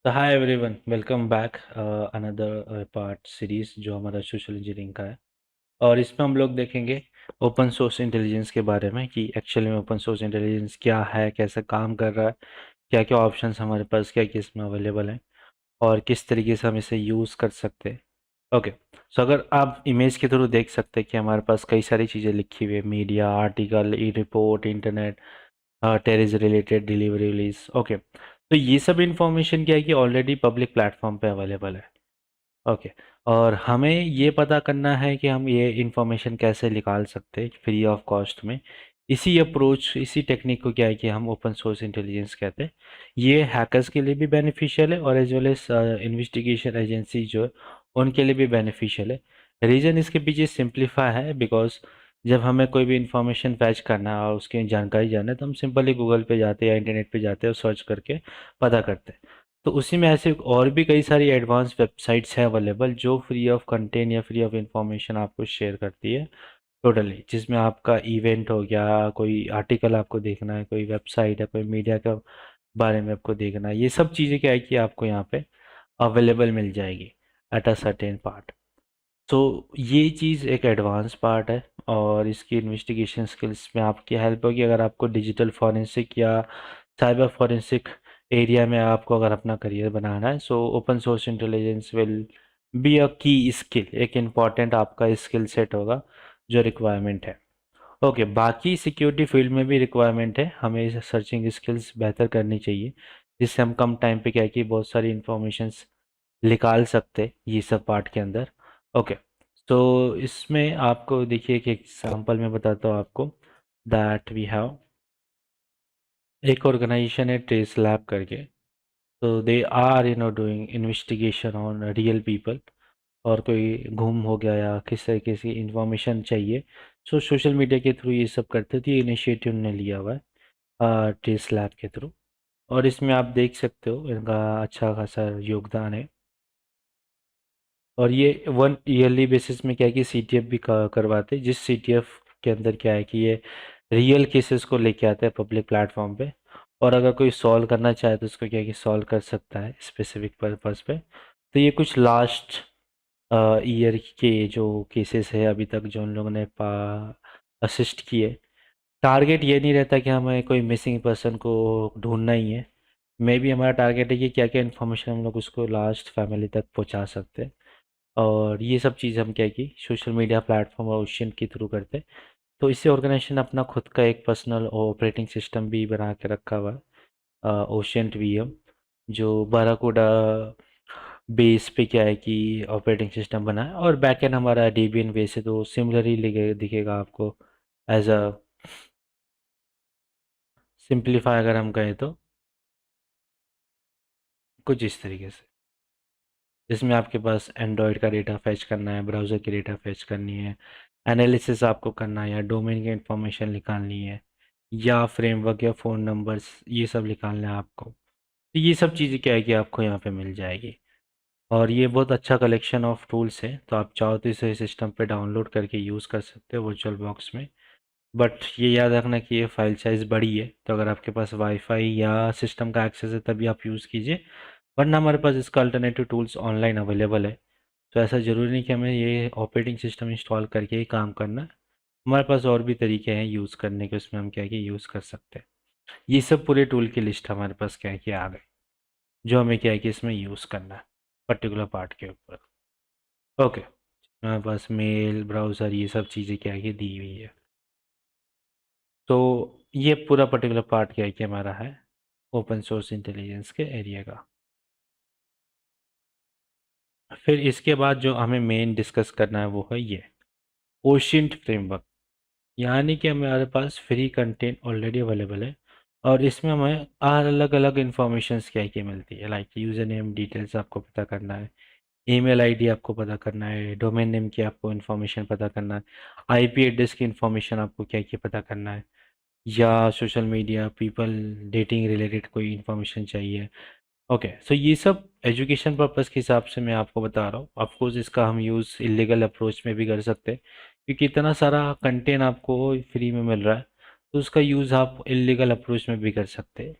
तो hi everyone, welcome back another part series जो हमारा सोशल इंजीनियरिंग का है। और इसमें हम लोग देखेंगे ओपन सोर्स इंटेलिजेंस के बारे में कि एक्चुअली में ओपन सोर्स इंटेलिजेंस क्या है, कैसे काम कर रहा है, क्या क्या ऑप्शंस हमारे पास क्या क्या इसमें अवेलेबल हैं और किस तरीके से हम इसे यूज़ कर सकते हैं। ओके। सो अगर आप इमेज के थ्रू देख सकते हैं कि हमारे पास कई सारी चीज़ें लिखी हुई है, media article, e report, internet, terrace related delivery release. Okay, तो ये सब इंफॉर्मेशन क्या है कि ऑलरेडी पब्लिक प्लेटफॉर्म पे अवेलेबल है। ओके। और हमें ये पता करना है कि हम ये इंफॉर्मेशन कैसे निकाल सकते हैं फ्री ऑफ कॉस्ट में। इसी अप्रोच, इसी टेक्निक को क्या है कि हम ओपन सोर्स इंटेलिजेंस कहते हैं। ये हैकर्स के लिए भी बेनिफिशियल है और as well as investigation agency जो है उनके लिए भी बेनिफिशियल है। रीज़न इसके पीछे सिंप्लीफाई है बिकॉज जब हमें कोई भी इंफॉर्मेशन फैच करना है और उसकी जानकारी जानना है तो हम सिंपली गूगल पे जाते हैं या इंटरनेट पे जाते हैं और सर्च करके पता करते हैं। तो उसी में ऐसे और भी कई सारी एडवांस वेबसाइट्स हैं अवेलेबल जो फ्री ऑफ कंटेंट या फ्री ऑफ इंफॉर्मेशन आपको शेयर करती है टोटली। जिसमें आपका इवेंट हो गया, कोई आर्टिकल आपको देखना है, कोई वेबसाइट है, कोई मीडिया का बारे में आपको देखना है, ये सब चीज़ें क्या है कि आपको यहाँ पे अवेलेबल मिल जाएगी एट अ सर्टेन पार्ट। तो ये चीज़ एक एडवांस पार्ट है और इसकी इन्वेस्टिगेशन स्किल्स में आपकी हेल्प होगी अगर आपको डिजिटल फॉरेंसिक या साइबर फॉरेंसिक एरिया में आपको अगर अपना करियर बनाना है। So open source intelligence will be a की स्किल, एक इम्पॉर्टेंट आपका स्किल सेट होगा जो रिक्वायरमेंट है। ओके, बाकी सिक्योरिटी फील्ड में भी रिक्वायरमेंट है, हमें सर्चिंग स्किल्स बेहतर करनी चाहिए जिससे हम कम टाइम पे क्या है कि बहुत सारी इंफॉर्मेशंस निकाल सकते ये सब पार्ट के अंदर। ओके। तो इसमें आपको देखिए कि एग्जांपल में बताता हूँ आपको दैट वी हैव एक ऑर्गेनाइजेशन है ट्रेस लैब करके। तो they are doing investigation on real people. और कोई गुम हो गया या किस तरीके से इंफॉर्मेशन चाहिए, सो सोशल मीडिया के थ्रू ये सब करते थे, इनिशिएटिव ने लिया हुआ है ट्रेस लैब के थ्रू। और इसमें आप देख सकते हो इनका अच्छा खासा योगदान है। और ये वन ईयरली बेसिस में क्या है कि सीटीएफ भी करवाते हैं, जिस सीटीएफ के अंदर क्या है कि ये रियल केसेस को लेके आता है पब्लिक प्लेटफॉर्म पे। और अगर कोई सॉल्व करना चाहे तो उसको क्या है कि सॉल्व कर सकता है स्पेसिफिक पर्पस पे। तो ये कुछ लास्ट ईयर के जो केसेस है अभी तक जो उन लोगों ने असिस्ट किए। टारगेट ये नहीं रहता कि हमें कोई मिसिंग पर्सन को ढूंढना ही है। मे भी हमारा टारगेट है कि क्या क्या इन्फॉर्मेशन हम लोग उसको लास्ट फैमिली तक पहुंचा सकते हैं। और ये सब चीज़ हम क्या है कि सोशल मीडिया प्लेटफॉर्म और ओशियन के थ्रू करते हैं। तो इससे ऑर्गेनाइजेशन अपना खुद का एक पर्सनल ऑपरेटिंग सिस्टम भी बना के रखा हुआ है, ओशियंट वीएम, जो बाराकूडा बेस पे क्या है कि ऑपरेटिंग सिस्टम बना है। और बैकएंड हमारा डेबियन बेस है, तो सिमिलरली दिखेगा आपको एज अ सिंप्लीफाई अगर हम कहें तो कुछ इस तरीके से, जिसमें आपके पास एंड्रॉयड का डेटा फैच करना है, ब्राउज़र की डेटा फैच करनी है, एनालिसिस आपको करना है या डोमेन की इंफॉर्मेशन निकालनी है या फ्रेमवर्क या फ़ोन नंबर्स ये सब निकालना है आपको। तो ये सब चीज़ें क्या है कि आपको यहाँ पे मिल जाएगी। और ये बहुत अच्छा कलेक्शन ऑफ टूल्स है, तो आप चाहो तो इसे सिस्टम पे डाउनलोड करके यूज़ कर सकते हो वर्चुअल बॉक्स में। बट ये याद रखना कि ये फाइल साइज़ बड़ी है, तो अगर आपके पास वाईफाई या सिस्टम का एक्सेस है तभी आप यूज़ कीजिए, वरना हमारे पास इसका अल्टरनेटिव टूल्स ऑनलाइन अवेलेबल है। तो ऐसा ज़रूरी नहीं कि हमें ये ऑपरेटिंग सिस्टम इंस्टॉल करके ही काम करना है। हमारे पास और भी तरीके हैं यूज़ करने के, उसमें हम क्या है कि यूज़ कर सकते हैं। ये सब पूरे टूल की लिस्ट हमारे पास क्या है कि आ गए जो हमें क्या है कि इसमें यूज़ करना है पर्टिकुलर पार्ट के ऊपर। ओके। हमारे पास मेल, ब्राउज़र, ये सब चीज़ें क्या है कि दी हुई है। तो ये पूरा पर्टिकुलर पार्ट क्या है कि हमारा है ओपन सोर्स इंटेलिजेंस के एरिया का। फिर इसके बाद जो हमें मेन डिस्कस करना है वो है ये ओशियंट फ्रेमवर्क। यानी कि हमारे पास फ्री कंटेंट ऑलरेडी अवेलेबल है और इसमें हमें अलग अलग इंफॉर्मेशंस क्या क्या मिलती है, लाइक यूज़र नेम डिटेल्स आपको पता करना है, ईमेल आईडी आपको पता करना है, डोमेन नेम की आपको इन्फॉर्मेशन पता करना है, आईपी एड्रेस की इन्फॉर्मेशन आपको क्या क्या पता करना है, या social media people dating related कोई इन्फॉर्मेशन चाहिए। ओके, सो ये सब एजुकेशन पर्पस के हिसाब से मैं आपको बता रहा हूँ। ऑफकोर्स इसका हम यूज़ इलीगल अप्रोच में भी कर सकते हैं क्योंकि इतना सारा कंटेंट आपको फ्री में मिल रहा है, तो उसका यूज़ आप इलीगल अप्रोच में भी कर सकते हैं।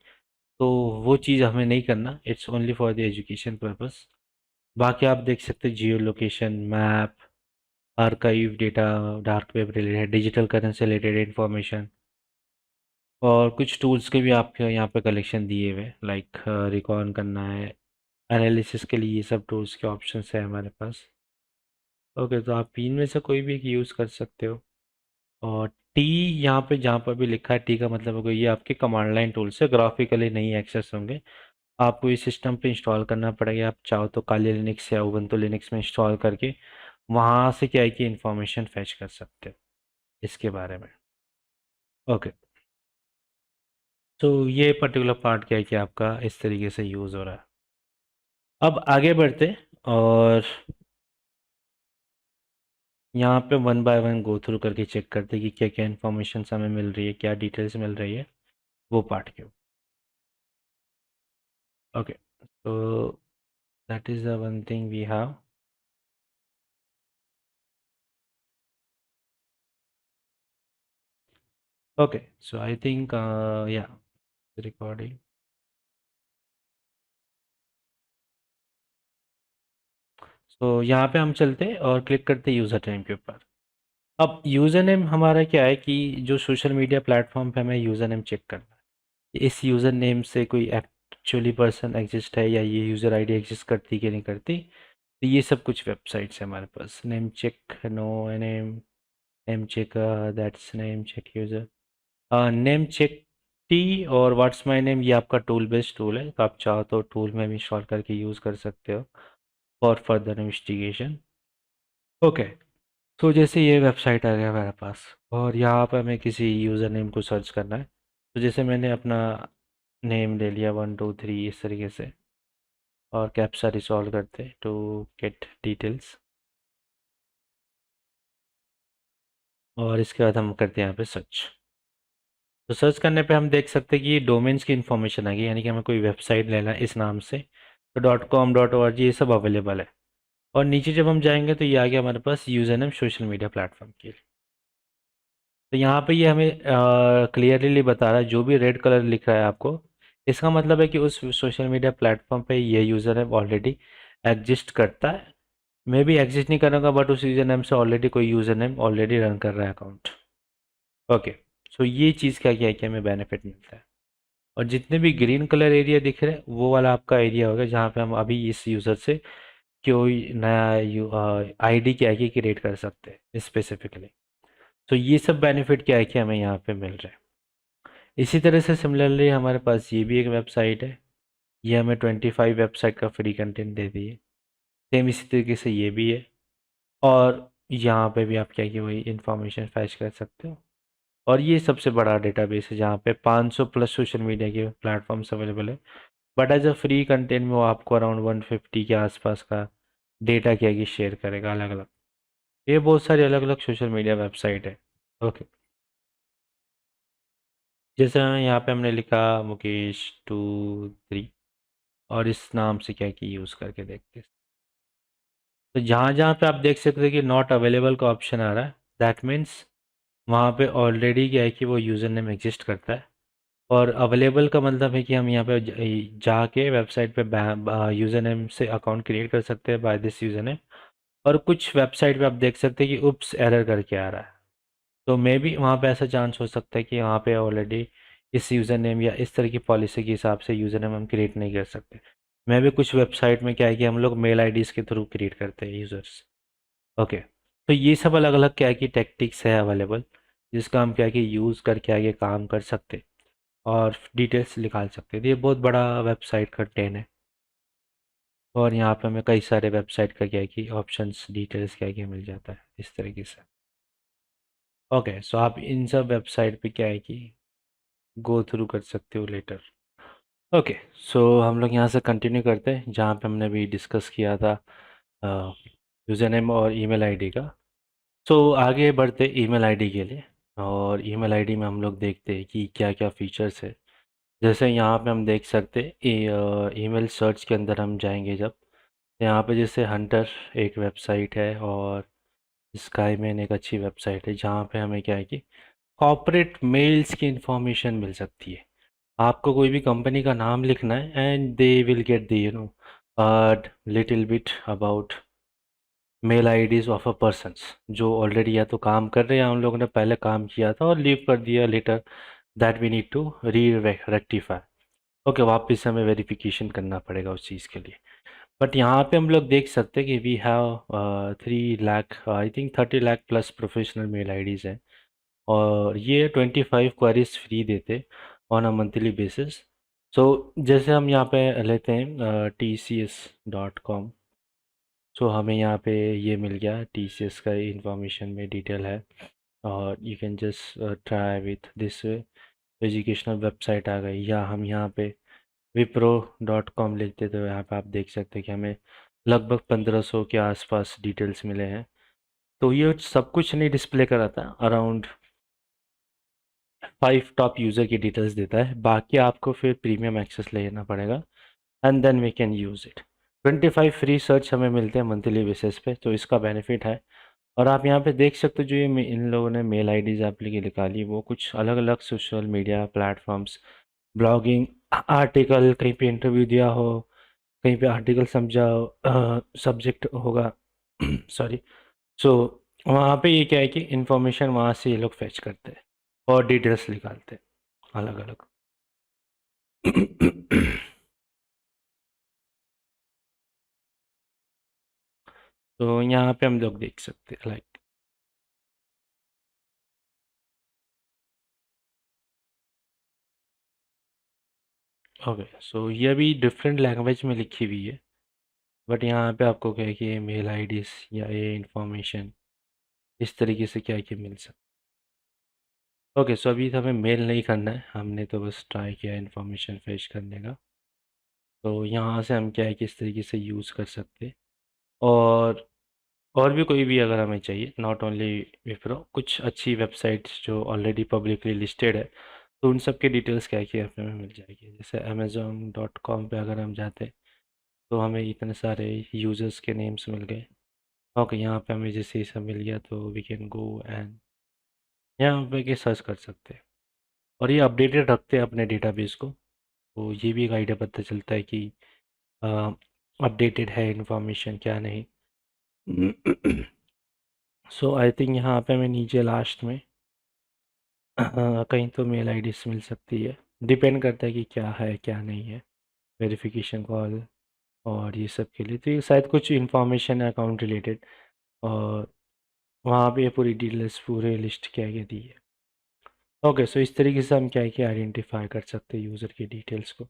तो वो चीज़ हमें नहीं करना, it's only for the education purpose. बाकी आप देख सकते हैं जियो location, map, archive data, dark web related, digital currency related information, और कुछ टूल्स के भी आपके यहाँ पे कलेक्शन दिए हुए, लाइक रिकॉर्ड करना है, एनालिसिस के लिए ये सब टूल्स के ऑप्शंस है हमारे पास। ओके, तो आप इनमें से कोई भी एक यूज़ कर सकते हो। और टी, यहाँ पे जहाँ पर भी लिखा है टी का मतलब है कि ये आपके कमांड लाइन टूल्स है, ग्राफिकली नहीं एक्सेस होंगे। आपको इस सिस्टम पे इंस्टॉल करना पड़ेगा। आप चाहो तो काली लिनक्स या उबंटू लिनक्स में इंस्टॉल करके वहाँ से क्या है कि इंफॉर्मेशन फैच कर सकते हो इसके बारे में। ओके, तो ये पर्टिकुलर पार्ट क्या है कि आपका इस तरीके से यूज़ हो रहा है। अब आगे बढ़ते, और यहाँ पे one by one go through करके चेक करते कि क्या क्या इन्फॉर्मेशन हमें मिल रही है, क्या डिटेल्स मिल रही है वो पार्ट के। ओके, तो that is the one thing we have. Okay, so I think या रिकॉर्डिंग। तो यहाँ पे हम चलते हैं और क्लिक करते हैं यूज़र नेम के ऊपर। अब यूज़र नेम हमारा क्या है कि जो सोशल मीडिया प्लेटफॉर्म पे हमें यूज़र नेम चेक करना है, इस यूज़र नेम से कोई एक्चुअली पर्सन एग्जिस्ट है या ये यूज़र आईडी एग्जिस्ट करती कि नहीं करती। तो ये सब कुछ वेबसाइट्स है हमारे पास, name check, no name, name check, that's name check user, name check t, और व्हाट्स माय नेम, ये आपका टूल बेस्ड टूल है, तो आप चाहो तो टूल में भी इंस्टॉल करके यूज़ कर सकते हो फॉर फर्दर इन्वेस्टिगेशन। ओके, तो जैसे ये वेबसाइट आ गया हमारे पास, और यहाँ पर हमें किसी यूज़र नेम को सर्च करना है। तो जैसे मैंने अपना नेम ले लिया 1 2 3 इस तरीके से, और कैप्चा रिसॉल्व करते टू गेट डिटेल्स, और इसके बाद हम करते हैं यहाँ पे सर्च। तो सर्च करने पे हम देख सकते हैं कि ये डोमेन्स की इन्फॉर्मेशन आ गई, यानी कि हमें कोई वेबसाइट लेना है इस नाम से, तो .com .org ये सब अवेलेबल है। और नीचे जब हम जाएंगे तो ये आ गया हमारे पास user name social media platform के लिए। तो यहाँ पे ये हमें क्लियरली बता रहा है, जो भी रेड कलर लिख रहा है आपको, इसका मतलब है कि उस सोशल मीडिया प्लेटफॉर्म पे ये यूज़र नेम ऑलरेडी एग्जिस्ट करता है। मैं भी एग्जिस्ट नहीं करूँगा, बट उस यूज़र नेम से ऑलरेडी कोई यूज़र नेम ऑलरेडी रन कर रहा है अकाउंट। ओके, सो ये चीज़ क्या क्या है कि हमें बेनिफिट मिलता है। और जितने भी ग्रीन कलर एरिया दिख रहे हैं वो वाला आपका एरिया होगा जहाँ पे हम अभी इस यूज़र से कोई नया आईडी क्या है कि क्रिएट कर सकते हैं स्पेसिफिकली। तो ये सब बेनिफिट क्या है कि हमें यहाँ पे मिल रहा है। इसी तरह से सिमिलरली हमारे पास ये भी एक वेबसाइट है, ये हमें 25 वेबसाइट का फ्री कंटेंट दे दी है। सेम इसी तरीके से ये भी है, और यहाँ पे भी आप क्या कि वही इंफॉर्मेशन फैच कर सकते हो। और ये सबसे बड़ा डेटाबेस है जहाँ पे 500 प्लस सोशल मीडिया के प्लेटफॉर्म्स अवेलेबल है। But as a free content में वो आपको अराउंड 150 के आसपास का डेटा क्या कि शेयर करेगा अलग अलग। ये बहुत सारी अलग अलग सोशल मीडिया वेबसाइट है। ओके, जैसे यहाँ पे हमने लिखा मुकेश 2 3, और इस नाम से क्या कि यूज़ करके देखते हैं। तो जहाँ जहाँ पे आप देख सकते हैं कि नॉट अवेलेबल का ऑप्शन आ रहा है, दैट मीन्स वहाँ पे ऑलरेडी क्या है कि वो यूज़र नेम एग्जिस्ट करता है। और अवेलेबल का मतलब है कि हम यहाँ पे जाके वेबसाइट पे यूज़र नेम से अकाउंट क्रिएट कर सकते हैं बाय दिस यूज़र नेम। और कुछ वेबसाइट पे आप देख सकते हैं कि उप्स एरर करके आ रहा है। तो मे बी वहाँ पे ऐसा चांस हो सकता है कि वहाँ पे ऑलरेडी इस यूज़र नेम या इस तरह की पॉलिसी के हिसाब से यूज़र नेम हम क्रिएट नहीं कर सकते। मे भी कुछ वेबसाइट में क्या है कि हम लोग मेल आईडीज़ के थ्रू क्रिएट करते हैं यूज़र्स। ओके, तो ये सब अलग अलग क्या है कि टेक्टिक्स है अवेलेबल, जिसका हम क्या है कि यूज़ करके आगे काम कर सकते हैं और डिटेल्स निकाल सकते हैं। तो ये बहुत बड़ा वेबसाइट का टेन है, और यहाँ पे हमें कई सारे वेबसाइट का क्या है कि ऑप्शंस डिटेल्स क्या है कि मिल जाता है इस तरीके से। ओके, सो आप इन सब वेबसाइट पे क्या है कि गो थ्रू कर सकते हो लेटर। ओके, सो हम लोग यहाँ से कंटिन्यू करते हैं जहाँ पे हमने अभी डिस्कस किया था यूज़र नेम और ईमेल आईडी का। सो आगे बढ़ते ईमेल आईडी के लिए, और ईमेल आईडी में हम लोग देखते हैं कि क्या क्या फीचर्स है। जैसे यहाँ पे हम देख सकते हैं ईमेल सर्च के अंदर हम जाएंगे जब, तो यहाँ पे जैसे हंटर एक वेबसाइट है, और स्काईमेन एक अच्छी वेबसाइट है जहाँ पे हमें क्या है कि कॉर्पोरेट मेल्स की इंफॉर्मेशन मिल सकती है। आपको कोई भी कंपनी का नाम लिखना है and they will get the little bit about mail IDs of a persons जो ऑलरेडी या तो काम कर रहे हैं या उन लोगों ने पहले काम किया था और लीव कर दिया later, that we need to re rectify. Okay, वापस से हमें वेरिफिकेशन करना पड़ेगा उस चीज़ के लिए। बट यहाँ पे हम लोग देख सकते हैं कि we have 3 lakh, I think 30 lakh plus professional mail IDs हैं, और ये 25 क्वारीज फ्री देते on a monthly basis. So जैसे हम यहाँ पे लेते हैं TCS.com। सो हमें यहाँ पे ये मिल गया, TCS का इंफॉर्मेशन में डिटेल है, और you can just try with this educational website आ गई, या हम यहाँ पे wipro.com लिखते तो यहाँ पे आप देख सकते हैं कि हमें लगभग 1500 के आसपास डिटेल्स मिले हैं। तो ये सब कुछ नहीं डिस्प्ले कराता, अराउंड 5 टॉप यूज़र की डिटेल्स देता है, बाकी आपको फिर प्रीमियम एक्सेस लेना पड़ेगा and then we can use it. 25 free search हमें मिलते हैं मंथली बेसिस पे, तो इसका बेनिफिट है। और आप यहाँ पे देख सकते हो जो ये इन लोगों ने मेल आईडीज़ आप लिखी निकाली, वो कुछ अलग अलग social media platforms, blogging article, कहीं पे इंटरव्यू दिया हो, कहीं पे आर्टिकल समझा हो, सब्जेक्ट होगा सॉरी। सो वहाँ पे ये क्या है कि इंफॉर्मेशन वहाँ से ये लोग फैच करते हैं और डिटेल्स निकालते हैं अलग अलग। तो यहाँ पे हम लोग देख सकते हैं लाइक, ओके, सो ये भी डिफरेंट लैंग्वेज में लिखी हुई है, बट यहाँ पे आपको क्या है कि मेल आईडीज या ये इंफॉर्मेशन इस तरीके से क्या है कि मिल सकती। ओके, सो अभी तो हमें मेल नहीं करना है, हमने तो बस ट्राई किया इन्फॉर्मेशन फेच करने का। तो यहाँ से हम क्या है कि इस तरीके से यूज़ कर सकते हैं। और भी कोई भी अगर हमें चाहिए, नॉट ओनली विप्रो, कुछ अच्छी वेबसाइट्स जो ऑलरेडी पब्लिकली लिस्टेड है, तो उन सब की डिटेल्स क्या है कि हमें मिल जाएगी। जैसे Amazon.com पे अगर हम जाते हैं तो हमें इतने सारे यूज़र्स के नेम्स मिल गए। ओके, यहाँ पे हमें जैसे ये सब मिल गया तो वी कैन गो एंड यहाँ पे के सर्च कर सकते हैं, और ये अपडेटेड रखते हैं अपने डेटाबेस को, तो ये भी एक आइडिया पता चलता है कि अपडेटेड है इंफॉर्मेशन क्या नहीं। सो आई थिंक यहाँ पे हमें नीचे लास्ट में कहीं तो मेल आईडीज मिल सकती है, डिपेंड करता है कि क्या है क्या नहीं है, वेरिफिकेशन कॉल और ये सब के लिए। तो ये शायद कुछ इन्फॉर्मेशन है अकाउंट रिलेटेड, और वहाँ पे ये पूरी डिटेल्स पूरे लिस्ट क्या क्या दी है। ओके, सो इस तरीके से हम क्या है कि आइडेंटिफाई कर सकते हैं यूज़र की डिटेल्स को।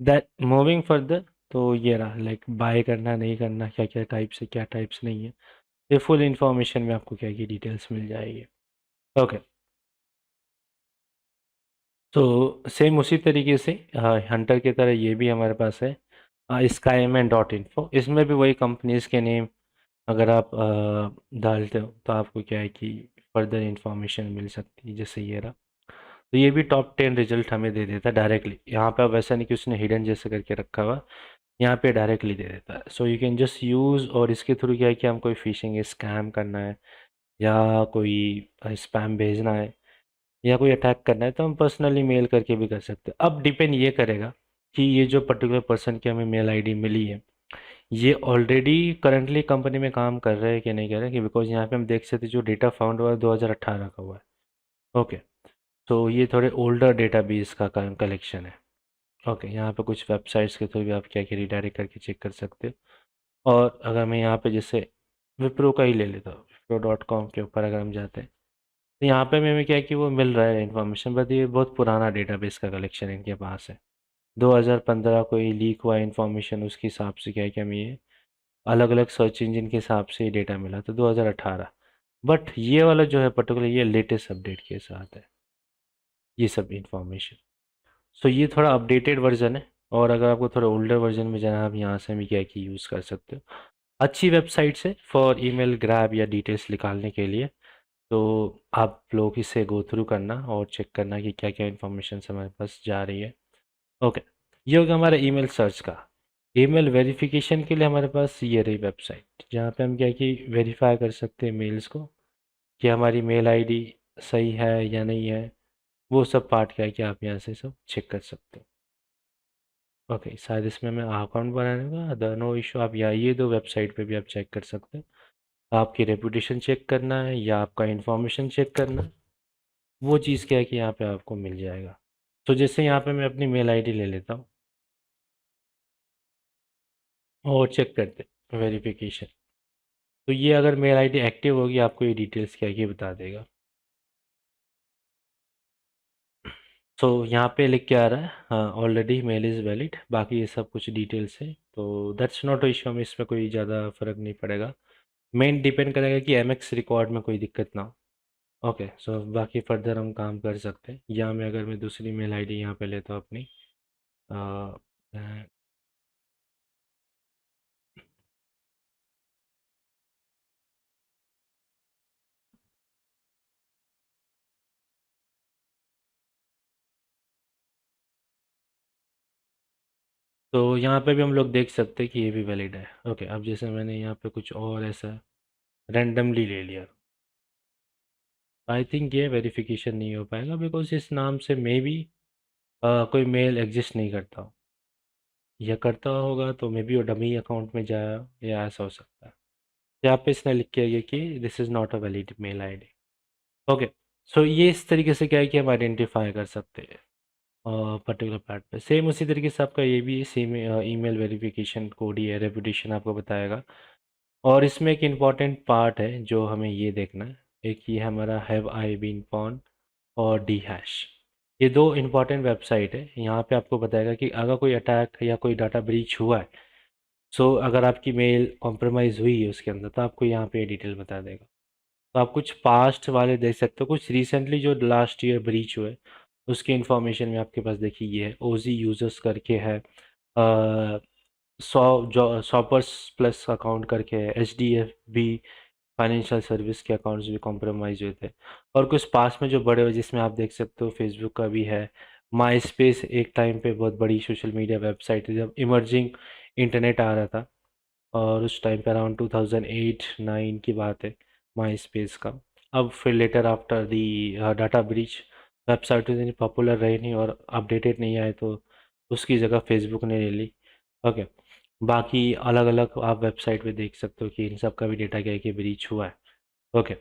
दैट मूविंग फर्दर, तो ये रहा लाइक बाय करना नहीं करना, क्या क्या टाइप्स है क्या टाइप्स नहीं है, ये फुल इन्फॉर्मेशन में आपको क्या की डिटेल्स मिल जाएगी। ओके, तो सेम उसी तरीके से हंटर की तरह ये भी हमारे पास है skyman.info। इसमें भी वही कंपनीज़ के नेम अगर आप डालते हो तो आपको क्या है कि फर्दर इंफॉर्मेशन मिल सकती है, जैसे ये रहा। तो ये भी टॉप 10 रिजल्ट हमें दे देता है डायरेक्टली, यहाँ पे अब वैसा नहीं कि उसने हिडन जैसे करके रखा हुआ, यहाँ पे डायरेक्टली दे देता है। So you can just use, और इसके थ्रू क्या है कि हम कोई फिशिंग स्कैम करना है या कोई स्पैम भेजना है या कोई अटैक करना है तो हम पर्सनली मेल करके भी कर सकते हैं। अब डिपेंड ये करेगा कि ये जो पर्टिकुलर पर्सन की हमें मेल आईडी मिली है, ये ऑलरेडी करंटली कंपनी में काम कर रहे हैं कि नहीं कर रहे हैं, कि बिकॉज यहाँ पे हम देख सकते हैं जो डेटा फाउंड हुआ है 2018 का हुआ है। ओके, तो ये थोड़े ओल्डर डेटाबेस का कलेक्शन है। ओके, यहाँ पे कुछ वेबसाइट्स के थ्रू भी आप क्या क्या रिडायरेक्ट करके चेक कर सकते हो। और अगर मैं यहाँ पे जैसे विप्रो का ही ले लेता हूँ, wipro.com के ऊपर अगर हम जाते हैं तो यहाँ पे हमें क्या है कि वो मिल रहा है इन्फॉर्मेशन, बट ये बहुत पुराना डेटाबेस का कलेक्शन इनके पास है। 2015 कोई लीक हुआ इन्फॉर्मेशन, उसके हिसाब से क्या है कि हमें ये अलग अलग सर्च इंजन के हिसाब से ये डेटा मिला तो 2018। बट ये वाला जो है पर्टिकुलर ये लेटेस्ट अपडेट के साथ है ये सब इन्फॉर्मेशन। सो ये थोड़ा अपडेटेड वर्जन है, और अगर आपको थोड़ा ओल्डर वर्जन में जाना है आप यहाँ से भी क्या है कि यूज़ कर सकते हो। अच्छी वेबसाइट्स है फॉर ईमेल ग्रैब या डिटेल्स निकालने के लिए। तो आप लोग इसे गो थ्रू करना और चेक करना कि क्या क्या इन्फॉर्मेशन हमारे पास जा रही है। ओके, ये होगा हमारा ईमेल सर्च का। ईमेल वेरिफिकेशन के लिए हमारे पास ये रही वेबसाइट, जहाँ पे हम क्या है कि वेरीफाई कर सकते हैं मेल्स को कि हमारी मेल आईडी सही है या नहीं है, वो सब पार्ट क्या है कि आप यहाँ से सब चेक कर सकते हो। ओके, शायद इसमें मैं अकाउंट बनाने का अदर नो इशू, आप यहाँ ये दो वेबसाइट पे भी आप चेक कर सकते हैं। आपकी रेपुटेशन चेक करना है या आपका इंफॉर्मेशन चेक करना है, वो चीज़ क्या है कि यहाँ पे आपको मिल जाएगा। तो जैसे यहाँ पे मैं अपनी मेल आईडी ले लेता हूँ और चेक करते वेरिफिकेशन। तो ये अगर मेल आईडी एक्टिव होगी आपको ये डिटेल्स क्या है कि बता देगा। सो यहाँ पे लिख के आ रहा है हाँ ऑलरेडी मेल इज़ वैलिड, बाकी ये सब कुछ डिटेल्स है तो दैट्स नॉट इशू, हमें इसमें कोई ज़्यादा फ़र्क नहीं पड़ेगा। मेन डिपेंड करेगा कि एमएक्स रिकॉर्ड में कोई दिक्कत ना हो। ओके, सो बाकी फर्दर हम काम कर सकते हैं, या मैं अगर मैं दूसरी मेल आईडी यहाँ पे लेता हूँ अपनी अ, अ, तो यहाँ पे भी हम लोग देख सकते हैं कि ये भी वैलिड है। ओके, अब जैसे मैंने यहाँ पे कुछ और ऐसा रैंडमली ले लिया, आई थिंक ये वेरिफिकेशन नहीं हो पाएगा बिकॉज इस नाम से मे बी कोई मेल एग्जिस्ट नहीं करता हो, या करता होगा तो मे बी वो डमी अकाउंट में जाया, या ऐसा हो सकता है। यहाँ पे इसने लिख के गया कि this is not a valid mail ID. Okay, so ये इस तरीके से क्या है कि हम आइडेंटिफाई कर सकते हैं पर्टिकुलर पार्ट पे। सेम उसी तरीके से आपका ये भी सेम ईमेल वेरिफिकेशन कोड ही है, रेपुटेशन आपको बताएगा। और इसमें एक इम्पॉर्टेंट पार्ट है जो हमें ये देखना है, एक ये हमारा हैव आई बीन पॉन और डी हैश, ये दो इम्पॉर्टेंट वेबसाइट है। यहाँ पे आपको बताएगा कि अगर कोई अटैक या कोई डाटा ब्रीच हुआ है, सो अगर आपकी मेल कॉम्प्रोमाइज़ हुई है उसके अंदर, तो आपको यहाँ पे डिटेल बता देगा। तो आप कुछ पास्ट वाले देख सकते हो, कुछ रिसेंटली जो लास्ट ईयर ब्रीच हुए उसकी इन्फॉर्मेशन में आपके पास देखिए ये है, ओजी यूजर्स करके है, सौ जो शॉपर्स प्लस अकाउंट करके है, H D F be financial service के अकाउंट्स भी कॉम्प्रोमाइज़ हुए थे। और कुछ पास में जो बड़े हुए जिसमें आप देख सकते हो फेसबुक का भी है, माई स्पेस एक टाइम पे बहुत बड़ी सोशल मीडिया वेबसाइट थी जब इमर्जिंग इंटरनेट आ रहा था, और उस टाइम पे अराउंड 2008-9 की बात है माई स्पेस का। अब फिर later after the data breach website इतनी पॉपुलर रही नहीं और अपडेटेड नहीं आए, तो उसकी जगह फेसबुक ने ले ली। ओके, बाकी अलग अलग आप वेबसाइट पे देख सकते हो कि इन सब का भी डेटा क्या है कि ब्रीच हुआ है। ओके,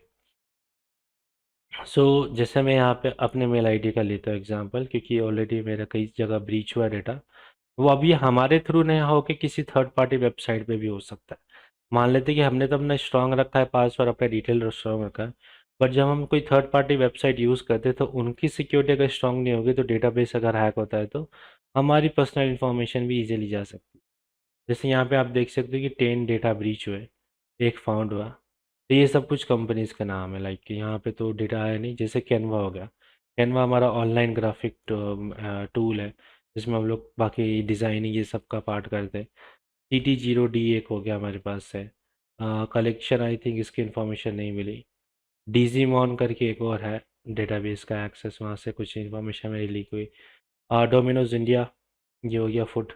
सो जैसे मैं यहाँ पे अपने मेल आईडी का लेता हूँ एग्जांपल, क्योंकि ऑलरेडी मेरा कई जगह ब्रीच हुआ डेटा, वो अभी हमारे थ्रू नहीं होके किसी थर्ड पार्टी वेबसाइट पे भी हो सकता है। मान लेते हैं कि हमने तो अपना स्ट्रांग रखा है पासवर्ड, अपना डिटेल स्ट्रांग रखा है, बट जब हम कोई थर्ड पार्टी वेबसाइट यूज़ करते हैं तो उनकी सिक्योरिटी अगर स्ट्रांग नहीं होगी तो डेटाबेस अगर हैक होता है तो हमारी पर्सनल इन्फॉर्मेशन भी इजीली जा सकती है। जैसे यहाँ पे आप देख सकते हो कि 10 डेटा ब्रीच हुए, एक फाउंड हुआ। तो ये सब कुछ कंपनीज का नाम है, लाइक यहाँ पे तो डेटा आया नहीं। जैसे कैनवा हो गया, कैनवा हमारा ऑनलाइन ग्राफिक टूल है जिसमें हम लोग बाकी डिज़ाइनिंग ये सब का पार्ट करते हैं। CT0D एक हो गया हमारे पास से, कलेक्शन आई थिंक इसकी इन्फॉर्मेशन नहीं मिली। डिजीमॉन करके एक और है डेटाबेस का एक्सेस, वहाँ से कुछ इन्फॉर्मेशन मेरी लीक हुई। डोमिनोज इंडिया, ये हो गया फूड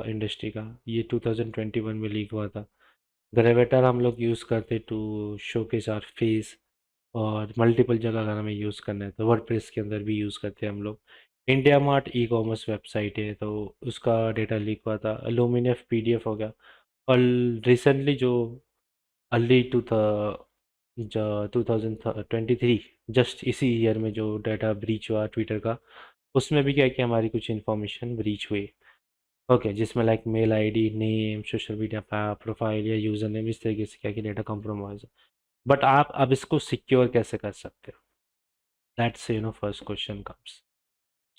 इंडस्ट्री का, ये 2021 में लीक हुआ था। ग्रेवेटर हम लोग यूज़ करते टू शोकेस आवर फेस, और मल्टीपल जगह अगर हमें यूज़ करना है तो वर्डप्रेस के अंदर भी यूज़ करते हैं हम लोग। India mart e commerce website है तो उसका डेटा लीक हुआ था। लुमिनफ PDF हो गया। और रिसेंटली जो अर्ली टू था जो 2023, जस्ट इसी ईयर में जो डाटा ब्रीच हुआ ट्विटर का, उसमें भी क्या है कि हमारी कुछ इन्फॉर्मेशन ब्रीच हुई। ओके, जिसमें like mail ID, name, social media profile या यूज़र नेम, इस तरीके से क्या कि डेटा कॉम्प्रोमाइज। बट आप अब इसको सिक्योर कैसे कर सकते हो, that's first question comes.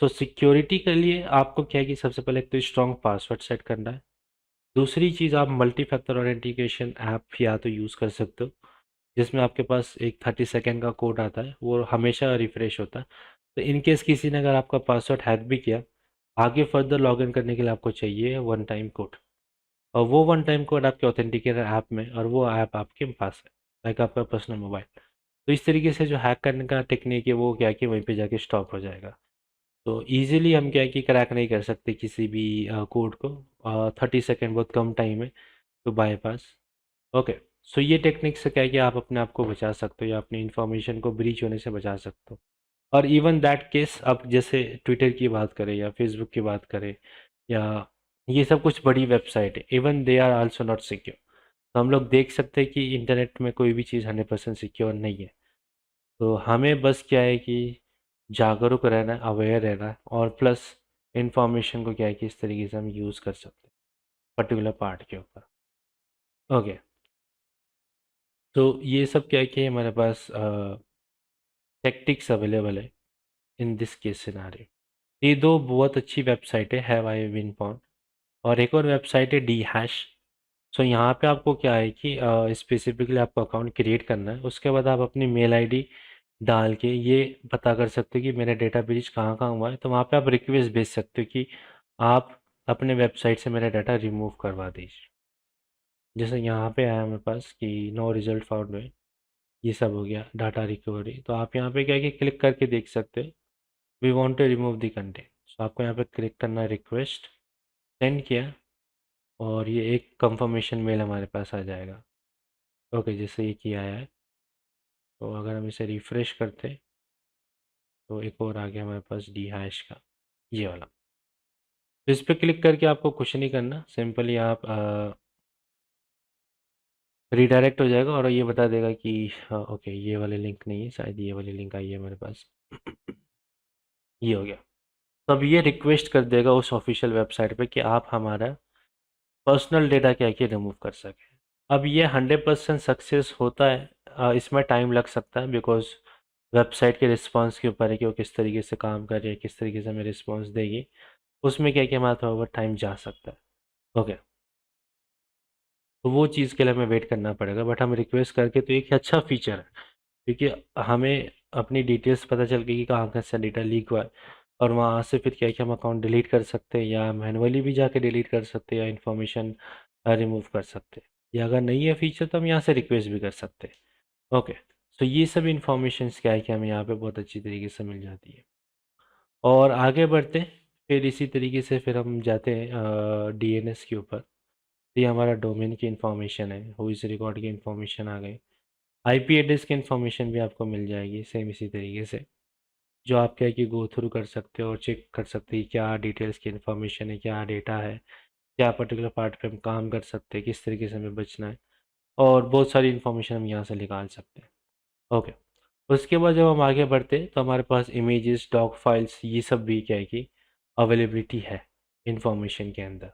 So security के लिए आपको क्या है कि सबसे पहले एक तो स्ट्रॉन्ग पासवर्ड सेट करना है। दूसरी चीज़, आप मल्टी फैक्टर ऑथेंटिकेशन ऐप या तो यूज़ कर सकते हो, जिसमें आपके पास एक 30 सेकेंड का कोड आता है, वो हमेशा रिफ्रेश होता है। तो इन केस किसी ने अगर आपका पासवर्ड हैक भी किया, आगे फर्दर लॉगिन करने के लिए आपको चाहिए वन टाइम कोड, और वो वन टाइम कोड आपके ऑथेंटिकेटर ऐप में, और वो ऐप आपके पास है, लाइक आपका पर्सनल मोबाइल। तो इस तरीके से जो हैक करने का टेक्निक है वो क्या है कि वहीं पे जाके स्टॉप हो जाएगा। तो इजीली हम क्या है कि क्रैक नहीं कर सकते किसी भी कोड को। 30 सेकेंड बहुत कम टाइम है तो बाईपास। ओके, सो ये टेक्निक से क्या है कि आप अपने आप को बचा सकते हो या अपनी इन्फॉर्मेशन को ब्रीच होने से बचा सकते हो। और इवन दैट केस अब जैसे ट्विटर की बात करें या फेसबुक की बात करें या ये सब कुछ बड़ी वेबसाइट है, even they are also not secure. तो हम लोग देख सकते हैं कि इंटरनेट में कोई भी चीज़ 100% सिक्योर नहीं है। तो हमें बस क्या है कि जागरूक रहना है, अवेयर रहना है, और प्लस इंफॉर्मेशन को क्या है कि इस तरीके से हम यूज़ कर सकते हैं पर्टिकुलर पार्ट के ऊपर। ओके, तो ये सब क्या है कि हमारे पास टेक्टिक्स अवेलेबल है इन दिस केस सिनारियो। ये दो बहुत अच्छी वेबसाइट है, हैव आई बीन पॉन, और एक और वेबसाइट है डी हैश। सो यहाँ पे आपको क्या है कि स्पेसिफिकली आपको अकाउंट क्रिएट करना है, उसके बाद आप अपनी मेल आईडी डाल के ये पता कर सकते हो कि मेरा डेटा ब्रीच कहाँ कहाँ हुआ है। तो वहाँ पे आप रिक्वेस्ट भेज सकते हो कि आप अपने वेबसाइट से मेरा डाटा रिमूव करवा दीजिए। जैसे यहाँ पे आया मेरे पास कि नो रिजल्ट फाउंड में, ये सब हो गया डाटा रिकवरी। तो आप यहाँ पे क्या है कि क्लिक करके देख सकते हो, we want to remove the content. So आपको यहाँ पे क्लिक करना है, रिक्वेस्ट सेंड किया, और ये एक कंफर्मेशन मेल हमारे पास आ जाएगा। ओके, जैसे ये किया है, तो अगर हम इसे रिफ़्रेश करते तो एक और आ गया हमारे पास डी हैश का, ये वाला। तो इस पे क्लिक करके आपको कुछ नहीं करना, सिंपली आप रीडायरेक्ट हो जाएगा और ये बता देगा कि ओके ये वाले लिंक नहीं है, शायद ये वाली लिंक आई है मेरे पास। ये हो गया। तो अब ये रिक्वेस्ट कर देगा उस ऑफिशियल वेबसाइट पे कि आप हमारा पर्सनल डेटा क्या क्या रिमूव कर सकें। अब ये 100% सक्सेस होता है, इसमें टाइम लग सकता है, बिकॉज वेबसाइट के रिस्पांस के ऊपर है कि वो किस तरीके से काम कर रही है, किस तरीके से हमें रिस्पांस देगी। उसमें क्या क्या हमारा थोड़ा बहुत टाइम जा सकता है। ओके, तो वो चीज़ के लिए हमें वेट करना पड़ेगा, बट हम रिक्वेस्ट करके तो एक अच्छा फीचर है, क्योंकि हमें अपनी डिटेल्स पता चल गई कि कहाँ कहाँ से डेटा लीक हुआ है, और वहाँ से फिर क्या है कि हम अकाउंट डिलीट कर सकते हैं, या मैनुअली भी जाके डिलीट कर सकते हैं, या इन्फॉर्मेशन रिमूव कर सकते हैं, या अगर नहीं है फीचर तो हम यहाँ से रिक्वेस्ट भी कर सकते हैं। ओके, तो ये सब इन्फॉर्मेशन क्या है कि हमें यहाँ पे बहुत अच्छी तरीके से मिल जाती है। और आगे बढ़ते हैं, फिर इसी तरीके से फिर हम जाते हैं डीएनएस के ऊपर। ये हमारा डोमेन की इन्फॉर्मेशन है, हु इज़ रिकॉर्ड की इन्फॉर्मेशन आ गई, आईपी एड्रेस की इन्फॉर्मेशन भी आपको मिल जाएगी सेम इसी तरीके से, जो आप क्या है कि गो थ्रू कर सकते हो और चेक कर सकते हैं क्या डिटेल्स की इन्फॉर्मेशन है, क्या डेटा है, क्या पर्टिकुलर पार्ट पे हम काम कर सकते हैं, किस तरीके से हमें बचना है, और बहुत सारी इन्फॉर्मेशन हम यहाँ से निकाल सकते हैं। ओके, उसके बाद जब हम आगे बढ़ते हैं तो हमारे पास इमेजेस, डॉक फाइल्स, ये सब भी क्या है कि अवेलेबिलिटी है इन्फॉर्मेशन के अंदर।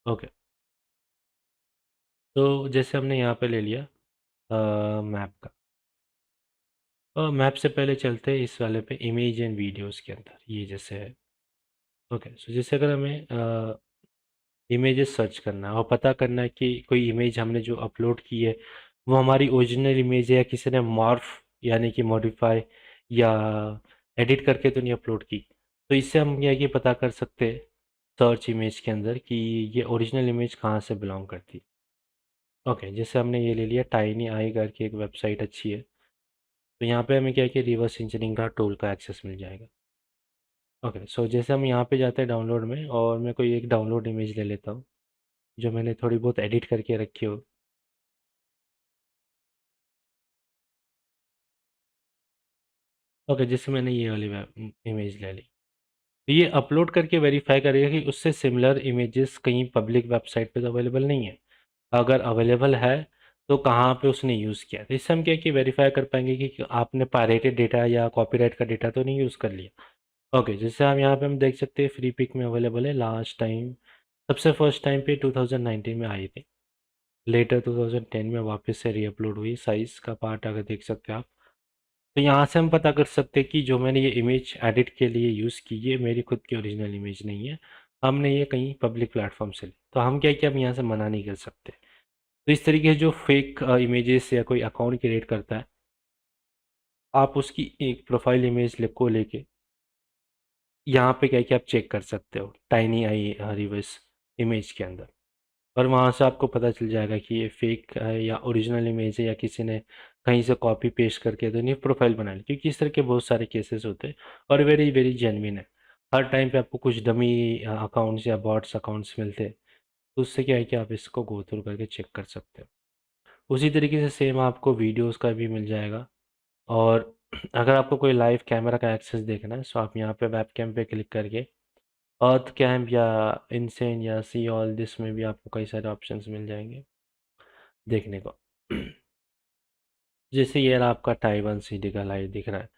ओके, तो जैसे हमने यहाँ पे ले लिया मैप का, मैप से पहले चलते हैं इस वाले पे इमेज एंड वीडियोस के अंदर, ये जैसे है। ओके, सो जैसे अगर हमें इमेजेस सर्च करना है और पता करना है कि कोई इमेज हमने जो अपलोड की है वो हमारी ओरिजिनल इमेज है या किसी ने मॉर्फ यानी कि मॉडिफाई या एडिट करके तो नहीं अपलोड की, तो इससे हम क्या है कि पता कर सकते हैं सर्च इमेज के अंदर कि ये ओरिजिनल इमेज कहाँ से बिलोंग करती है। ओके, जैसे हमने ये ले लिया टाइनी आई करके एक वेबसाइट अच्छी है, तो यहाँ पे हमें क्या है कि रिवर्स इंजीनियरिंग का टूल का एक्सेस मिल जाएगा। ओके, सो जैसे हम यहाँ पे जाते हैं डाउनलोड में, और मैं कोई एक डाउनलोड इमेज ले लेता हूँ जो मैंने थोड़ी बहुत एडिट करके रखी हो। ओके, जैसे मैंने ये वाली इमेज ले ली, तो ये अपलोड करके वेरीफाई करेगा कि उससे सिमिलर इमेजेस कहीं पब्लिक वेबसाइट पे तो अवेलेबल नहीं है, अगर अवेलेबल है तो कहाँ पे उसने यूज़ किया। तो इससे हम क्या है कि वेरीफाई कर पाएंगे कि आपने पायरेटेड डेटा या कॉपीराइट का डेटा तो नहीं यूज़ कर लिया। ओके, जैसे हम यहाँ पे हम देख सकते हैं फ्री पिक में अवेलेबल है, लास्ट टाइम सबसे फर्स्ट टाइम पे 2019 में आई थी, लेटर 2010 में वापस से रीअपलोड हुई, साइज़ का पार्ट अगर देख सकते हैं आप। तो यहाँ से हम पता कर सकते हैं कि जो मैंने ये इमेज एडिट के लिए यूज़ की है मेरी खुद की ओरिजिनल इमेज नहीं है, हमने ये कहीं पब्लिक प्लेटफॉर्म से ली, तो हम क्या है कि हम यहाँ से मना नहीं कर सकते। तो इस तरीके से जो फेक इमेजेस या कोई अकाउंट क्रिएट करता है, आप उसकी एक प्रोफाइल इमेज को लेके यहाँ पे क्या है कि आप चेक कर सकते हो टाइनी आई रिवर्स इमेज के अंदर, और वहाँ से आपको पता चल जाएगा कि ये फेक है या ओरिजिनल इमेज है, या किसी ने कहीं से कॉपी पेस्ट करके तो नहीं प्रोफाइल बना ली, क्योंकि इस तरह के बहुत सारे केसेस होते हैं और वेरी वेरी जेन्युइन है। हर टाइम पे आपको कुछ डमी अकाउंट्स या बॉट्स अकाउंट्स मिलते हैं, तो उससे क्या है कि आप इसको गो थ्रू करके चेक कर सकते हो। उसी तरीके से सेम आपको वीडियोस का भी मिल जाएगा, और अगर आपको कोई लाइव कैमरा का एक्सेस देखना है, सो आप यहाँ पे वेब कैम पे क्लिक करके अर्थ कैम या इनसेन या सी ऑल दिस में भी आपको कई सारे ऑप्शंस मिल जाएंगे देखने को। जैसे ये रहा आपका ताइवान सिटी का लाइव दिख रहा है,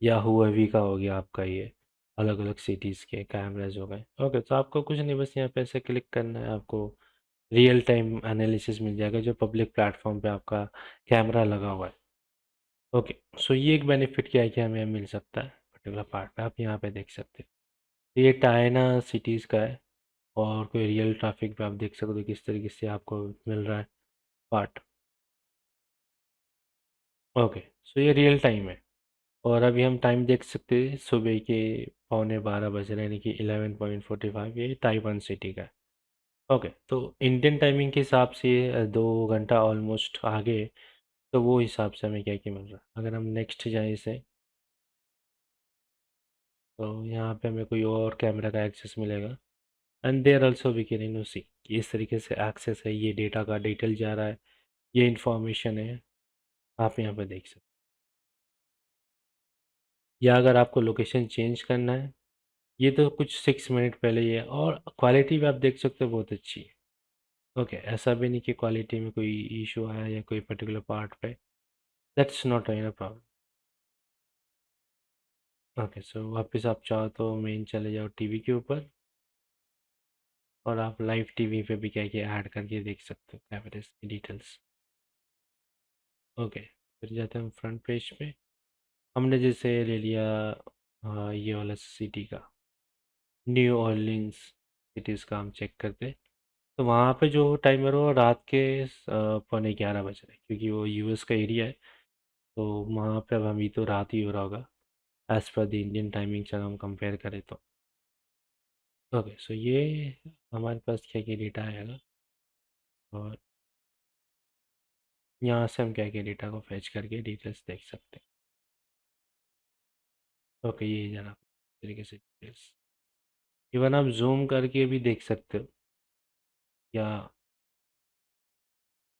या हुआवी का हो गया आपका ये, अलग अलग सिटीज़ के कैमराज हो गए। ओके, तो आपको कुछ नहीं, बस यहाँ पे ऐसे क्लिक करना है, आपको रियल टाइम एनालिसिस मिल जाएगा जो पब्लिक प्लेटफॉर्म पे आपका कैमरा लगा हुआ है। ओके, सो ये एक बेनिफिट क्या है कि हमें मिल सकता है पर्टिकुलर पार्ट पे, आप यहाँ पे देख सकते हैं। ये टाइना सिटीज़ का है, और कोई रियल ट्रैफिक पे आप देख सकते हो किस तरीके से आपको मिल रहा है पार्ट। ओके, सो ये रियल टाइम है, और अभी हम टाइम देख सकते हैं सुबह के 11:15 बज रहे हैं, यानी कि 11:45, ये ताइवान सिटी का है। ओके, तो इंडियन टाइमिंग के हिसाब से 2 घंटा ऑलमोस्ट आगे है, तो वो हिसाब से हमें क्या क्या मिल रहा है। अगर हम नेक्स्ट जाए इसे, तो यहाँ पे हमें कोई और कैमरा का एक्सेस मिलेगा, and there also we can see कि इस तरीके से एक्सेस है, ये डेटा का डिटेल जा रहा है, ये इंफॉर्मेशन है, आप यहाँ पे देख सकते हैं। या अगर आपको लोकेशन चेंज करना है, ये तो कुछ 6 मिनट पहले ही है, और क्वालिटी भी आप देख सकते हो बहुत अच्छी है। ओके, ऐसा भी नहीं कि क्वालिटी में कोई इशू आया या कोई पर्टिकुलर पार्ट पे, that's not a problem. Okay, so वापस आप चाहो तो मेन चले जाओ टीवी के ऊपर, और आप लाइव टीवी पे भी क्या क्या ऐड करके देख सकते हो कैमरेज की डिटेल्स। ओके, फिर जाते हैं हम फ्रंट पेज पे। हमने जैसे ले लिया ये वाला सिटी का, न्यू ऑर्लिन्स सिटीज़ का हम चेक करते, तो वहाँ पे जो टाइमर हो रात के 11:15 बज रहे हैं, क्योंकि वो यूएस का एरिया है, तो वहाँ पे अब अभी तो रात ही हो रहा होगा as per the Indian timing से हम कंपेयर करें तो। ओके, सो ये हमारे पास क्या क्या डेटा आएगा, और यहाँ से हम क्या क्या डेटा को फैच करके डिटेल्स देख सकते हैं। ओके, ये जरा तरीके से डिटेल्स इवन आप जूम करके भी देख सकते हो, या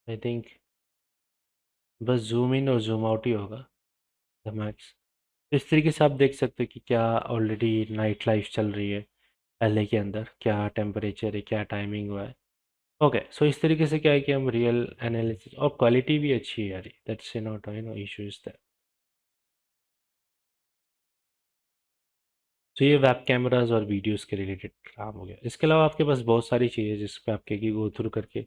आई थिंक बस जूम इन और जूम आउट ही होगा द मैक्स। इस तरीके से आप देख सकते हो कि क्या ऑलरेडी नाइट लाइफ चल रही है एलए के अंदर, क्या टेम्परेचर है, क्या टाइमिंग हुआ है। ओके, सो इस तरीके से क्या है कि हम रियल एनालिसिस, और क्वालिटी भी अच्छी है यार, दैट्स नॉट इश्यूज दैट। तो ये वेब कैमराज और वीडियोस के रिलेटेड काम हो गया। इसके अलावा आपके पास बहुत सारी चीज़ें जिस पे आप क्या गो थ्रू करके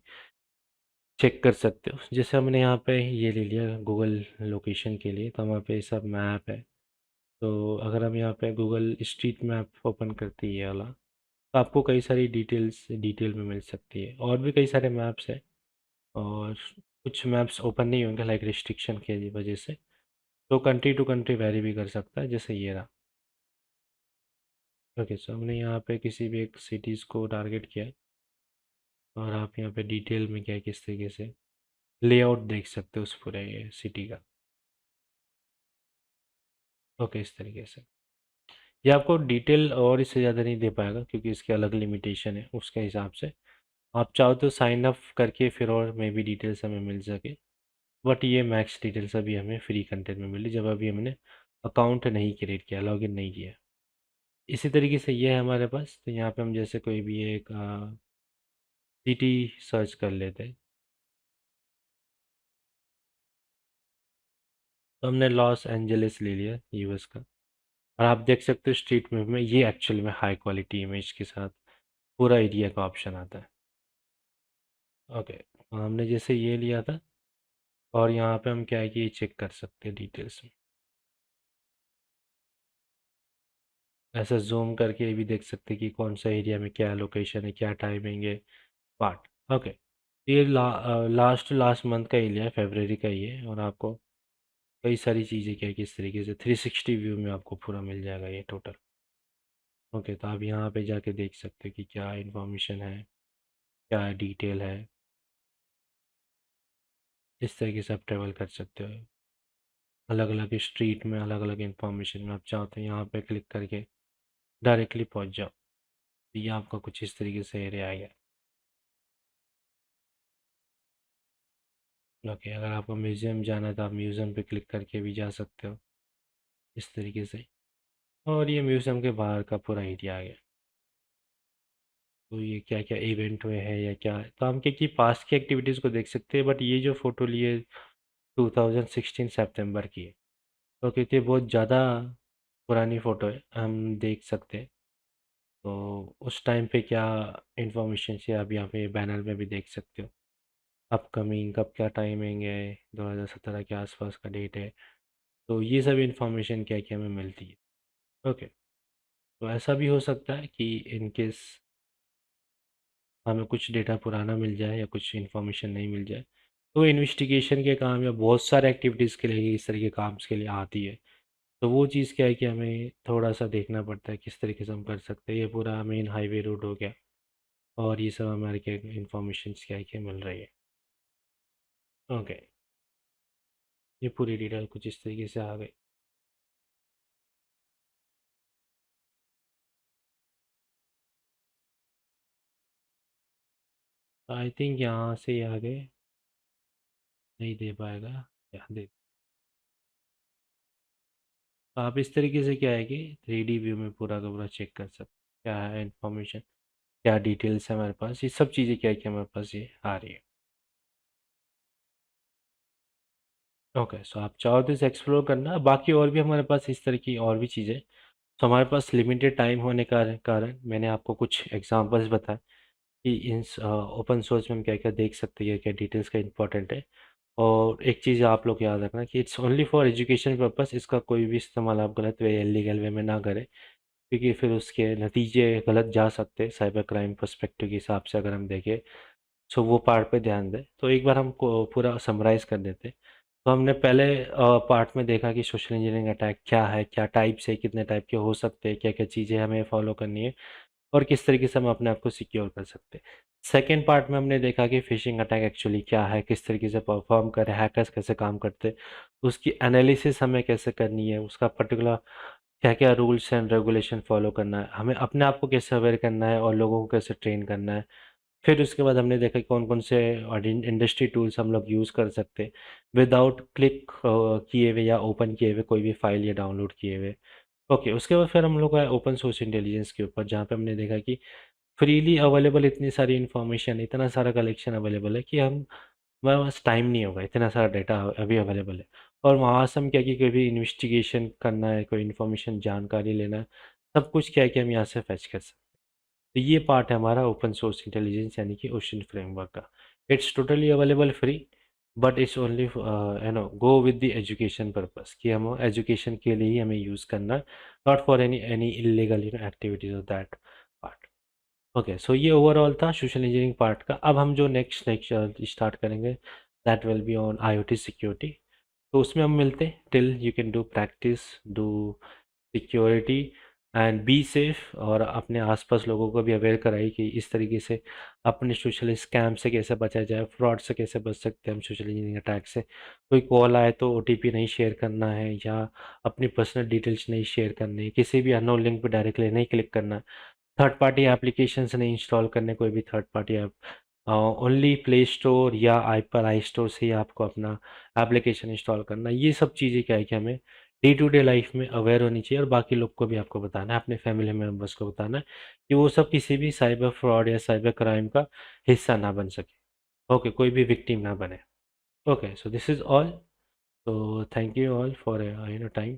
चेक कर सकते हो। जैसे हमने यहाँ पे ये ले लिया गूगल लोकेशन के लिए, तो वहाँ पे सब मैप है। तो अगर हम यहाँ पे गूगल स्ट्रीट मैप ओपन करते हैं ये वाला, तो आपको कई सारी डिटेल में मिल सकती है, और भी कई सारे मैप्स हैं, और कुछ मैप्स ओपन नहीं होंगे लाइक रिस्ट्रिक्शन की वजह से, तो कंट्री टू कंट्री वेरी भी कर सकता है, जैसे ये रहा। ओके, सो हमने यहाँ पे किसी भी एक सिटीज़ को टारगेट किया, और आप यहाँ पे डिटेल में क्या किस तरीके से लेआउट देख सकते हो उस पूरे सिटी का। ओके, इस तरीके से ये आपको डिटेल और इससे ज़्यादा नहीं दे पाएगा, क्योंकि इसके अलग लिमिटेशन है उसके हिसाब से। आप चाहो तो साइन अप करके फिर और मे भी डिटेल्स हमें मिल सके, बट ये मैक्स डिटेल्स अभी हमें फ्री कंटेंट में मिली, जब अभी हमने अकाउंट नहीं क्रिएट किया, लॉगिन नहीं किया। इसी तरीके से ये है हमारे पास, तो यहाँ पे हम जैसे कोई भी एक सिटी सर्च कर लेते हैं, तो हमने लॉस एंजलिस ले लिया यूएस का, और आप देख सकते हो स्ट्रीट मैप में ये एक्चुअली में हाई क्वालिटी इमेज के साथ पूरा एरिया का ऑप्शन आता है। ओके, हमने जैसे ये लिया था, और यहाँ पे हम क्या है कि ये चेक कर सकते हैं डिटेल्स में, ऐसे जूम करके ये भी देख सकते हैं कि कौन सा एरिया में क्या लोकेशन है, क्या टाइमिंग है, पार्ट। ओके, ये लास्ट लास्ट मंथ का एरिया है, फरवरी का ही है, और आपको कई सारी चीज़ें क्या है कि इस तरीके से 360 व्यू में आपको पूरा मिल जाएगा ये टोटल। ओके, तो आप यहाँ पे जाके देख सकते हो कि क्या इन्फॉर्मेशन है, क्या डिटेल है, इस तरीके से आप ट्रेवल कर सकते हो अलग अलग स्ट्रीट में, अलग अलग इन्फॉर्मेशन में। आप चाहो तो यहाँ पे क्लिक करके डायरेक्टली पहुँच जाओ, तो ये आपका कुछ इस तरीके से एरिया आएगा। ओके, अगर आपको म्यूज़ियम जाना है तो आप म्यूज़ियम पे क्लिक करके भी जा सकते हो। इस तरीके से। और ये म्यूज़ियम के बाहर का पूरा एरिया आ गया। तो ये क्या-क्या इवेंट हुए हैं या क्या, तो हम क्या कि पास्ट की एक्टिविटीज़ को देख सकते हैं, बट ये जो फ़ोटो लिए 2016 सितंबर की है, तो क्योंकि बहुत ज़्यादा पुरानी फ़ोटो है, हम देख सकते हैं। तो उस टाइम पे क्या इन्फॉर्मेशन है आप यहाँ पे बैनर में भी देख सकते हो। अपकमिंग कब क्या टाइमिंग है, 2017 के आसपास का डेट है। तो ये सब इन्फॉर्मेशन क्या-क्या हमें मिलती है। ओके, तो ऐसा भी हो सकता है कि इन केस हमें कुछ डेटा पुराना मिल जाए या कुछ इन्फॉर्मेशन नहीं मिल जाए, तो इन्वेस्टिगेशन के काम या बहुत सारे एक्टिविटीज़ के लिए इस तरह के काम के लिए आती है। तो वो चीज़ क्या है कि हमें थोड़ा-सा देखना पड़ता है किस तरीके से हम कर सकते हैं। ये पूरा मेन हाईवे रोड हो गया और ये सब हमारे क्या इन्फॉर्मेशंस क्या है कि मिल रही है। ओके, ये पूरी डिटेल कुछ इस तरीके से आ गई। आई थिंक यहाँ से ये आगे नहीं दे पाएगा, या दे। तो आप इस तरीके से क्या है कि 3D व्यू में पूरा का पूरा चेक कर सकते हैं, क्या है इन्फॉर्मेशन, क्या डिटेल्स है हमारे पास, ये सब चीज़ें क्या है कि हमारे पास ये आ रही है। ओके, सो आप चाहो तो इसे एक्सप्लोर करना, बाकी और भी हमारे पास इस तरह की और भी चीज़ें। तो हमारे पास लिमिटेड टाइम होने का कारण मैंने आपको कुछ एग्जांपल्स बताए कि इन ओपन सोर्स में हम क्या क्या देख सकते हैं, क्या डिटेल्स का इंपॉर्टेंट है। और एक चीज़ आप लोग याद रखना कि it's only for education purpose, इसका कोई भी इस्तेमाल आप गलत वे या इलीगल वे में ना करें, क्योंकि फिर उसके नतीजे गलत जा सकते हैं साइबर क्राइम पर्सपेक्टिव के हिसाब से अगर हम देखें। सो वो पार्ट पे ध्यान दें। तो एक बार हमको पूरा समराइज़ कर देते हैं। तो हमने पहले पार्ट में देखा कि सोशल इंजीनियरिंग अटैक क्या है, क्या टाइप्स है, कितने टाइप के हो सकते हैं, क्या-क्या चीज़ें हमें फॉलो करनी है और किस तरीके से हम अपने आप को सिक्योर कर सकते हैं। सेकंड पार्ट में हमने देखा कि फ़िशिंग अटैक एक्चुअली क्या है, किस तरीके से परफ़ॉर्म करे, हैकर्स कैसे काम करते हैं, उसकी एनालिसिस हमें कैसे करनी है, उसका पर्टिकुलर क्या-क्या रूल्स एंड रेगुलेशन फ़ॉलो करना है, हमें अपने आप को कैसे अवेयर करना है और लोगों को कैसे ट्रेन करना है। फिर उसके बाद हमने देखा कि कौन-कौन से और इंडस्ट्री टूल्स हम लोग यूज़ कर सकते हैं विदाउट क्लिक किए हुए या ओपन किए हुए कोई भी फ़ाइल या डाउनलोड किए हुए। ओके, उसके बाद फिर हम लोग आए ओपन सोर्स इंटेलिजेंस के ऊपर, जहाँ पे हमने देखा कि फ्रीली अवेलेबल इतनी सारी इन्फॉर्मेशन, इतना सारा कलेक्शन अवेलेबल है कि हम हमारे पास टाइम नहीं होगा, इतना सारा डेटा अभी अवेलेबल है। और वहाँ से हम क्या कि कोई भी इन्वेस्टिगेशन करना है, कोई इन्फॉर्मेशन जानकारी लेना है, सब कुछ क्या है कि हम यहाँ से फेच कर सकते हैं। तो ये पार्ट है हमारा ओपन सोर्स इंटेलिजेंस यानी कि ओशन फ्रेमवर्क का। It's totally available free, but it's only go with the education purpose, कि हम एजुकेशन के लिए ही हमें यूज़ करना है, not for any any illegal activities of that part. Okay, so ये ओवरऑल था सोशल इंजीनियरिंग पार्ट का। अब हम जो नेक्स्ट नेक्स्ट स्टार्ट करेंगे that will be on IoT security. तो उसमें हम मिलते हैं। Till you can do practice, do security and be safe, और अपने आसपास लोगों को भी अवेयर कराइए कि इस तरीके से अपने सोशल स्कैम से कैसे बचा जाए, फ्रॉड से कैसे बच सकते हैं हम सोशल इंजीनियरिंग अटैक से। कोई कॉल आए तो ओटीपी नहीं शेयर करना है, या अपनी पर्सनल डिटेल्स नहीं शेयर करनी है, किसी भी अननोन लिंक पर डायरेक्टली नहीं क्लिक करना है, थर्ड पार्टी एप्लीकेशंस नहीं इंस्टॉल करने, कोई भी third party app. Only play store या एप्पल आई स्टोर से ही आपको अपना एप्लीकेशन इंस्टॉल करना। ये सब चीज़ें क्या है कि हमें डे टू डे लाइफ में अवेयर होनी चाहिए, और बाकी लोग को भी आपको बताना है, अपने फैमिली मेम्बर्स को बताना है कि वो सब किसी भी साइबर फ्रॉड या साइबर क्राइम का हिस्सा ना बन सके। ओके, कोई भी विक्टिम ना बने। Okay, so this is all. तो thank you all for time.